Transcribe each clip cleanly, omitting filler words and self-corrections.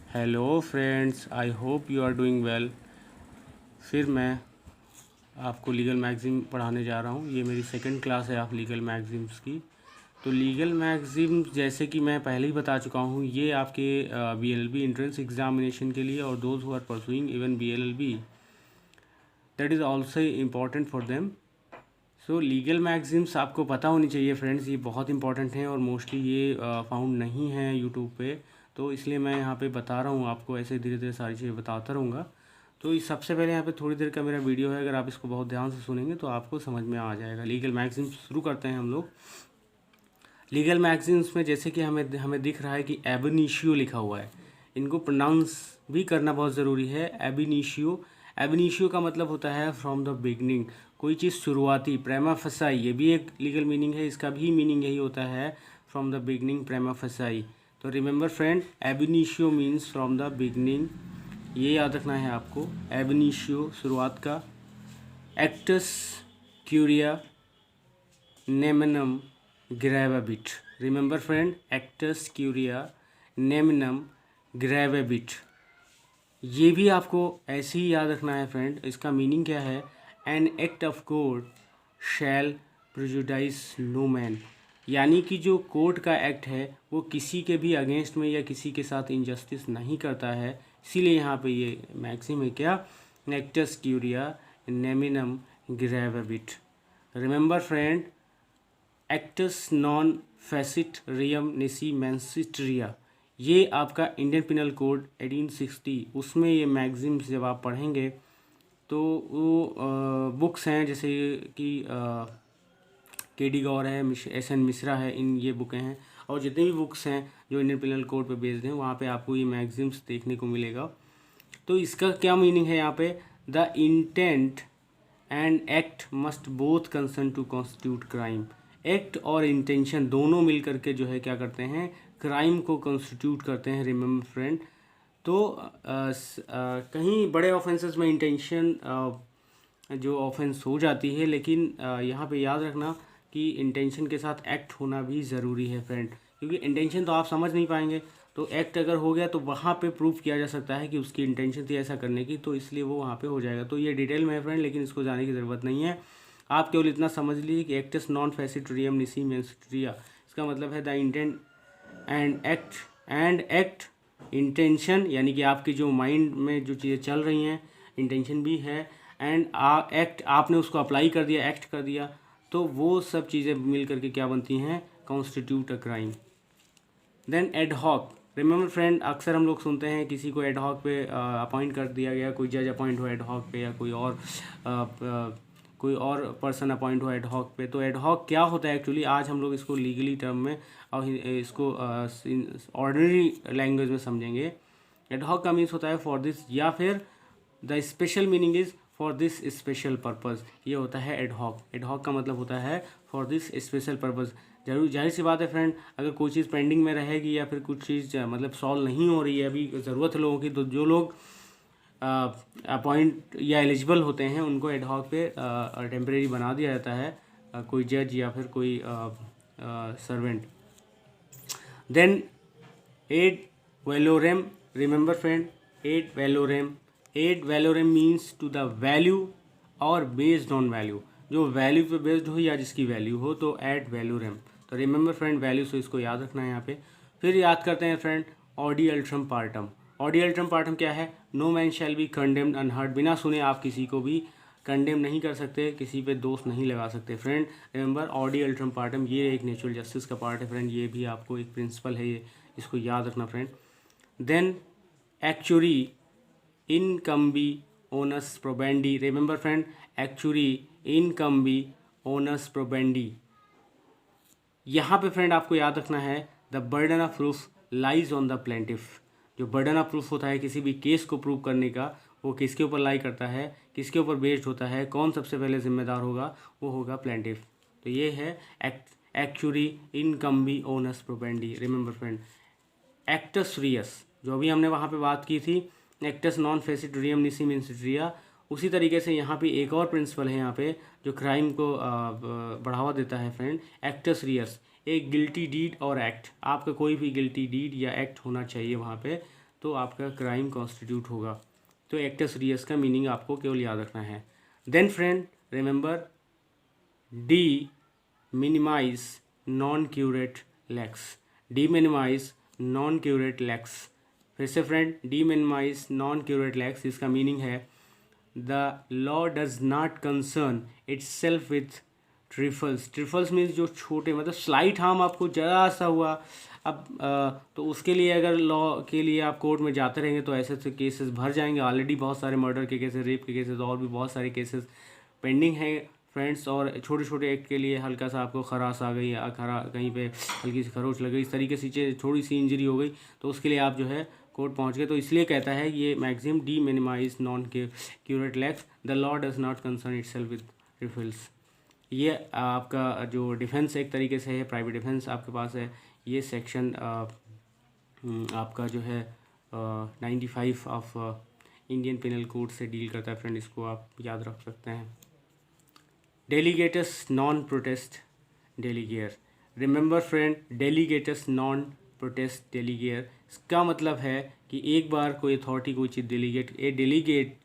Hello friends, I hope you are doing well. फिर मैं आपको लीगल मैगज़ीन पढ़ाने जा रहा हूँ। ये मेरी सेकंड क्लास है आप लीगल मैगज़ीन्स की। तो लीगल मैगज़ीन जैसे कि मैं पहले ही बता चुका हूँ, ये आपके बीएलएलबी एंट्रेंस एग्जामिनेशन के लिए और those who are pursuing even BLLB, that is also important for them. So legal magazines आपको पता होनी चाहिए फ्रेंड्स, ये बहुत इंपॉर्टेंट हैं और मोस्टली ये फाउंड नहीं है यूट्यूब पे, तो इसलिए मैं यहाँ पे बता रहा हूँ आपको। ऐसे धीरे धीरे सारी चीज़ें बताता रहूँगा। तो इस सबसे पहले यहाँ पे थोड़ी देर का मेरा वीडियो है, अगर आप इसको बहुत ध्यान से सुनेंगे तो आपको समझ में आ जाएगा। लीगल मैगज़ीन शुरू करते हैं हम लोग। लीगल मैगज़ीन्स में जैसे कि हमें हमें दिख रहा है कि एबनिशियो लिखा हुआ है, इनको प्रोनाउंस भी करना बहुत ज़रूरी है। एबनिशियो, एबनिशियो का मतलब होता है फ्रॉम द बिगनिंग, कोई चीज़ शुरुआती। प्रेमा फसाई, ये भी एक लीगल मीनिंग है, इसका भी मीनिंग यही होता है, फ्रॉम द बिगनिंग, प्रेमा फसाई। तो remember friend, ab initio means from the beginning, ये याद रखना है आपको। एबनिशियो शुरुआत का। Actus curia neminem gravabit, remember friend, actus curia neminem gravabit, ये भी आपको ऐसे ही याद रखना है फ्रेंड। इसका मीनिंग क्या है? An act of court shall prejudice no man, यानी कि जो कोर्ट का एक्ट है वो किसी के भी अगेंस्ट में या किसी के साथ इनजस्टिस नहीं करता है। इसीलिए यहाँ पे ये मैक्सिम है क्या? Actus curia neminem gravabit. Remember friend, actus non facit reum nisi mens sit rea, ये आपका इंडियन पिनल कोड 1860, उसमें ये मैगजीम्स जब आप पढ़ेंगे तो वो बुक्स हैं जैसे कि के डी गौर है, एस एन मिश्रा है, इन ये बुकें हैं। और जितनी भी बुक्स हैं जो इंडियन पिनल कोड पे बेस्ड हैं, वहाँ पे आपको ये मैगजीम्स देखने को मिलेगा। तो इसका क्या मीनिंग है यहाँ पे? The intent and act must both concern to constitute crime, act और इंटेंशन दोनों मिल करके जो है क्या करते हैं, क्राइम को कॉन्स्टिट्यूट करते हैं। रिमेंबर फ्रेंड, तो कहीं बड़े ऑफेंसेस में इंटेंशन जो ऑफेंस हो जाती है, लेकिन यहाँ पे याद रखना कि इंटेंशन के साथ एक्ट होना भी ज़रूरी है फ्रेंड, क्योंकि इंटेंशन तो आप समझ नहीं पाएंगे, तो एक्ट अगर हो गया तो वहाँ पे प्रूफ किया जा सकता है कि उसकी इंटेंशन थी ऐसा करने की, तो इसलिए वो वहाँ पे हो जाएगा। तो ये डिटेल में है फ्रेंड, लेकिन इसको जाने की ज़रूरत नहीं है। आप केवल इतना समझ लीजिए कि एक्टस नॉन फेसिट रियम निसी मेंस्ट्रिया, इसका मतलब है the intent and act intention, यानी कि आपकी जो माइंड में जो चीज़ें चल रही हैं, इंटेंशन भी है, एंड एक्ट, आपने उसको अप्लाई कर दिया, एक्ट कर दिया, तो वो सब चीज़ें मिल करके क्या बनती हैं? Constitute a crime. Then ad hoc, remember friend, अक्सर हम लोग सुनते हैं किसी को एडहॉक पे अपॉइंट कर दिया गया, कोई जज अपॉइंट हुआ एडहॉक पे, या कोई और पर्सन अपॉइंट हुआ एडहॉक पे। तो एडहॉक क्या होता है एक्चुअली? आज हम लोग इसको लीगली टर्म में और इसको ऑर्डिनरी लैंग्वेज में समझेंगे। एडहॉक का मीन्स होता है फॉर दिस, या फिर the special meaning is for this special purpose, ये होता है एडहॉक। एडहॉक का मतलब होता है फॉर दिस स्पेशल पर्पज़। जरूर, जाहिर सी बात है फ्रेंड, अगर कोई चीज़ पेंडिंग में रहेगी या फिर कुछ चीज़ मतलब सॉल्व नहीं हो रही है, अभी ज़रूरत है लोगों की, तो जो लोग अपॉइंट या एलिजिबल होते हैं उनको एडहॉक पे टेम्परेरी बना दिया जाता है, कोई जज या फिर कोई servant. Then ad valorem, remember friend, ad valorem, ad valorem means to the value और बेस्ड ऑन वैल्यू, जो वैल्यू पे बेस्ड हो या जिसकी वैल्यू हो, तो एड वैलोरम। तो रिमेंबर फ्रेंड वैल्यू, से इसको याद रखना है यहाँ पे। फिर याद करते हैं friend, audi alteram partem. Audi alteram partem क्या है? No man shall be condemned unheard, बिना सुने आप किसी को भी कंडेम नहीं कर सकते, किसी पे दोष नहीं लगा सकते friend. Remember Audi alteram partum, ये एक नेचुरल जस्टिस का पार्ट है फ्रेंड, ये भी आपको एक प्रिंसिपल है, ये इसको याद रखना friend. Then actori incumbit onus probandi, remember friend, actori incumbit onus probandi, यहाँ पे फ्रेंड आपको याद रखना है the burden of proof lies on the plaintiff. जो बर्डन ऑफ प्रूफ होता है किसी भी केस को प्रूव करने का, वो किसके ऊपर लाई करता है, किसके ऊपर बेस्ड होता है, कौन सबसे पहले जिम्मेदार होगा? वो होगा प्लेंटिफ। तो ये है actori incumbit onus probandi. Remember friend, actus reus, जो अभी हमने वहाँ पे बात की थी, actus non facit reum nisi mens sit rea, उसी तरीके से यहाँ पे एक और प्रिंसिपल है यहाँ पे जो क्राइम को बढ़ावा देता है फ्रेंड, एक्टस रियस, एक गिल्टी डीड और एक्ट, आपका कोई भी गिल्टी डीड या एक्ट होना चाहिए वहाँ पे, तो आपका क्राइम कॉन्स्टिट्यूट होगा। तो एक्टस रियस का मीनिंग आपको केवल याद रखना है। Then friend remember de minimis non curat lex, de minimis non curat lex. फिर से friend, de minimis non curat lex, इसका मीनिंग है the law does not concern itself with trifles. Trifles means जो छोटे, मतलब slight harm आपको जरा सा हुआ, अब तो उसके लिए अगर लॉ के लिए आप कोर्ट में जाते रहेंगे तो ऐसे ऐसे केसेस भर जाएंगे। ऑलरेडी बहुत सारे मर्डर के केसेस, रेप के केसेस और भी बहुत सारे केसेस पेंडिंग हैं फ्रेंड्स। और छोटे छोटे एक्ट के लिए हल्का सा आपको खराश आ गई या कहीं पे हल्की सी खरोच लग गई, इस तरीके से थोड़ी सी इंजरी हो गई, तो उसके लिए आप जो है कोर्ट पहुंच गए। तो इसलिए कहता है ये maxim de minimis non curat lex, the law does not concern itself with trifles. ये आपका जो डिफेंस एक तरीके से है, प्राइवेट डिफेंस आपके पास है। ये सेक्शन आपका जो है 95 ऑफ इंडियन पिनल कोड से डील करता है फ्रेंड, इसको आप याद रख सकते हैं। Delegatus non potest delegare, remember friend, delegatus non potest delegare, इसका मतलब है कि एक बार कोई अथॉरिटी कोई चीज़ delegate, a delegate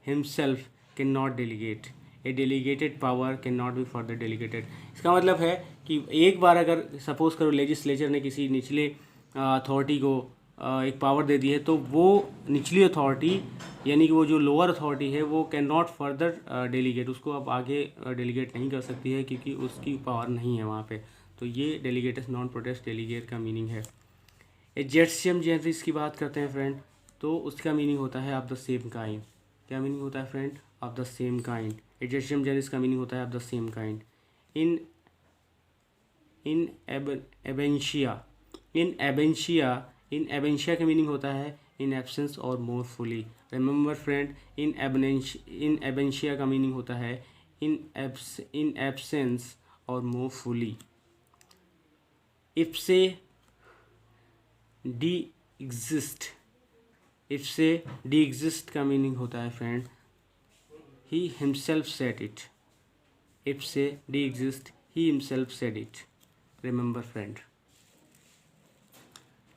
himself can not delegate, a delegated power can not be further delegated. इसका मतलब है कि एक बार अगर सपोज करो लेजिस्लेचर ने किसी निचले अथॉरिटी को एक पावर दे दी है, तो वो निचली अथॉरिटी यानी कि वो जो लोअर अथॉरिटी है वो कैन नॉट फर्दर डेलीगेट, उसको अब आगे डेलीगेट नहीं कर सकती है क्योंकि उसकी पावर नहीं है वहाँ पे। तो ये डेलीगेटस नॉन प्रोटेस्ट डेलीगेट का मीनिंग है। एजेट्सियम जेनरिस की बात करते हैं फ्रेंड, तो उसका मीनिंग होता है ऑफ द सेम काइंड। क्या मीनिंग होता है friend? Of the same kind. Ejusdem generis का मीनिंग होता है of the same kind. In absentia का मीनिंग होता है इन एब्सेंस और more fully. Remember friend, in absentia का मीनिंग होता है इन एब्सेंस और more fully. Ipse dixit का मीनिंग होता है friend he himself said it. Ipse dixit he himself said it. Remember friend,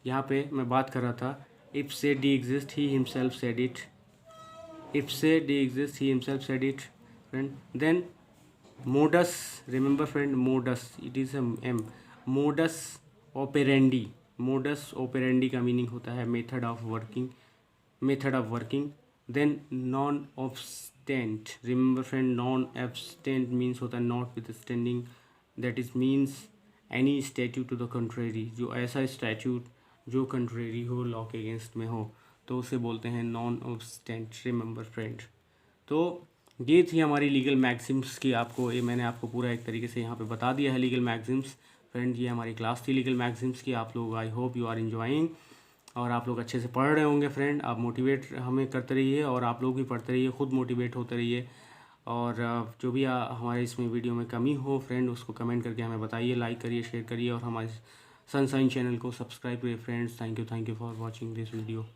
यहाँ पे मैं बात कर रहा था ipse dixit he himself said it, ipse dixit he himself said it friend. Then modus, remember friend, modus, it is M, modus operandi. Modus operandi का meaning होता है method of working. Then non obstante, remember friend, non obstante means होता है notwithstanding, that is means any statute to the contrary, जो ऐसा statute जो contrary हो, law के अगेंस्ट में हो, तो उसे बोलते हैं नॉन ऑब्स्टेंट। रिमेंबर फ्रेंड, तो ये थी हमारी लीगल मैक्सिम्स की, आपको ये मैंने आपको पूरा एक तरीके से यहाँ पे बता दिया है लीगल मैक्सिम्स फ्रेंड। ये हमारी क्लास थी लीगल मैक्सिम्स की। आप लोग, I hope you are enjoying, और आप लोग अच्छे से पढ़ रहे होंगे फ्रेंड। आप मोटिवेट हमें करते रहिए और आप लोग भी पढ़ते रहिए, खुद मोटिवेट होते रहिए। और जो भी हमारे इसमें वीडियो में कमी हो फ्रेंड, उसको कमेंट करके हमें बताइए, लाइक करिए, शेयर करिए और हमारे सनशाइन चैनल को सब्सक्राइब करिए friends. Thank you for watching this video.